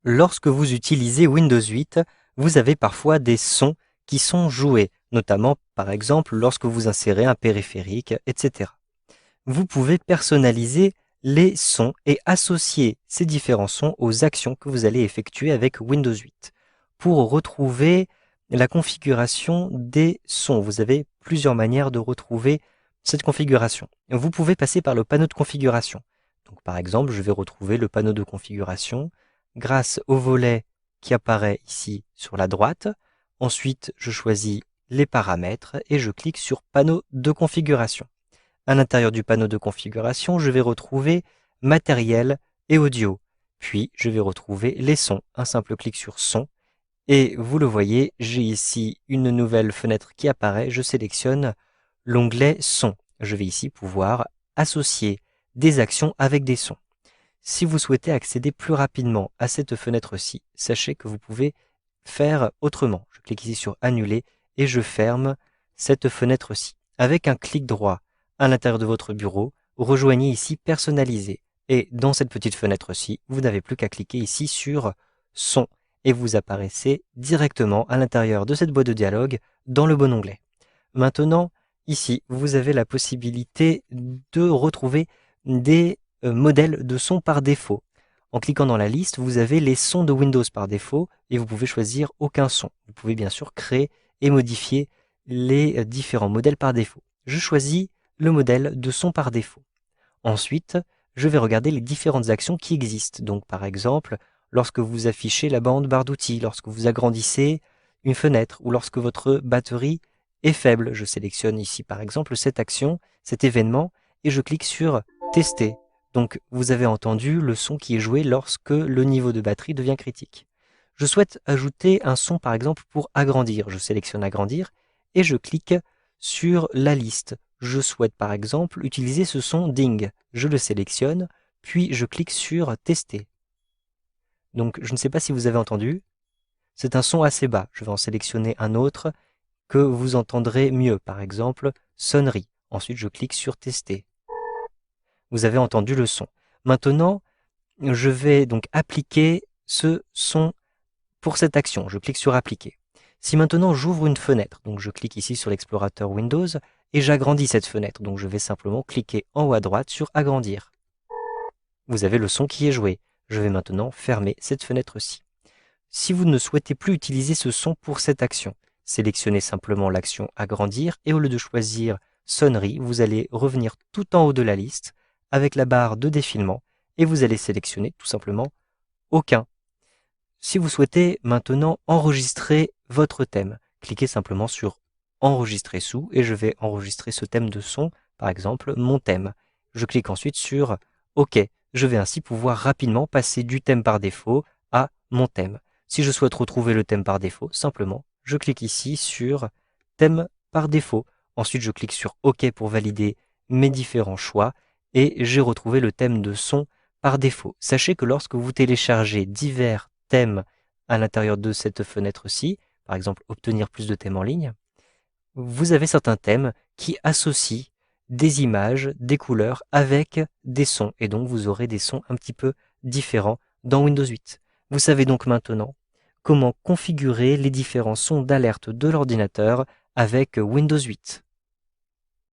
Lorsque vous utilisez Windows 8, vous avez parfois des sons qui sont joués, notamment par exemple lorsque vous insérez un périphérique, etc. Vous pouvez personnaliser les sons et associer ces différents sons aux actions que vous allez effectuer avec Windows 8. Pour retrouver la configuration des sons, vous avez plusieurs manières de retrouver cette configuration. Vous pouvez passer par le panneau de configuration. Donc, par exemple, je vais retrouver le panneau de configuration grâce au volet qui apparaît ici sur la droite. Ensuite, je choisis les paramètres et je clique sur panneau de configuration. À l'intérieur du panneau de configuration, je vais retrouver matériel et audio. Puis, je vais retrouver les sons. Un simple clic sur son. Et vous le voyez, j'ai ici une nouvelle fenêtre qui apparaît. Je sélectionne l'onglet son. Je vais ici pouvoir associer des actions avec des sons. Si vous souhaitez accéder plus rapidement à cette fenêtre-ci, sachez que vous pouvez faire autrement. Je clique ici sur annuler et je ferme cette fenêtre-ci. Avec un clic droit à l'intérieur de votre bureau, rejoignez ici personnaliser. Et dans cette petite fenêtre-ci, vous n'avez plus qu'à cliquer ici sur son et vous apparaissez directement à l'intérieur de cette boîte de dialogue dans le bon onglet. Maintenant, ici, vous avez la possibilité de retrouver des modèles de sons par défaut. En cliquant dans la liste, vous avez les sons de Windows par défaut et vous pouvez choisir aucun son. Vous pouvez bien sûr créer et modifier les différents modèles par défaut. Je choisis le modèle de son par défaut. Ensuite, je vais regarder les différentes actions qui existent. Donc par exemple, lorsque vous affichez la bande barre d'outils, lorsque vous agrandissez une fenêtre ou lorsque votre batterie est faible. Je sélectionne ici par exemple cette action, cet événement et je clique sur tester. Donc vous avez entendu le son qui est joué lorsque le niveau de batterie devient critique. Je souhaite ajouter un son par exemple pour agrandir. Je sélectionne agrandir et je clique sur la liste. Je souhaite par exemple utiliser ce son ding. Je le sélectionne, puis je clique sur tester. Donc je ne sais pas si vous avez entendu, c'est un son assez bas. Je vais en sélectionner un autre que vous entendrez mieux, par exemple sonnerie. Ensuite je clique sur tester. Vous avez entendu le son. Maintenant, je vais donc appliquer ce son pour cette action. Je clique sur appliquer. Si maintenant j'ouvre une fenêtre, donc je clique ici sur l'explorateur Windows et j'agrandis cette fenêtre, donc je vais simplement cliquer en haut à droite sur agrandir. Vous avez le son qui est joué. Je vais maintenant fermer cette fenêtre-ci. Si vous ne souhaitez plus utiliser ce son pour cette action, sélectionnez simplement l'action agrandir et au lieu de choisir sonnerie, vous allez revenir tout en haut de la liste avec la barre de défilement et vous allez sélectionner tout simplement aucun. Si vous souhaitez maintenant enregistrer votre thème, cliquez simplement sur enregistrer sous et je vais enregistrer ce thème de son, par exemple mon thème. Je clique ensuite sur OK. Je vais ainsi pouvoir rapidement passer du thème par défaut à mon thème. Si je souhaite retrouver le thème par défaut, simplement, je clique ici sur thème par défaut. Ensuite, je clique sur OK pour valider mes différents choix et j'ai retrouvé le thème de son par défaut. Sachez que lorsque vous téléchargez divers thèmes à l'intérieur de cette fenêtre-ci, par exemple obtenir plus de thèmes en ligne, vous avez certains thèmes qui associent des images, des couleurs avec des sons. Et donc vous aurez des sons un petit peu différents dans Windows 8. Vous savez donc maintenant comment configurer les différents sons d'alerte de l'ordinateur avec Windows 8.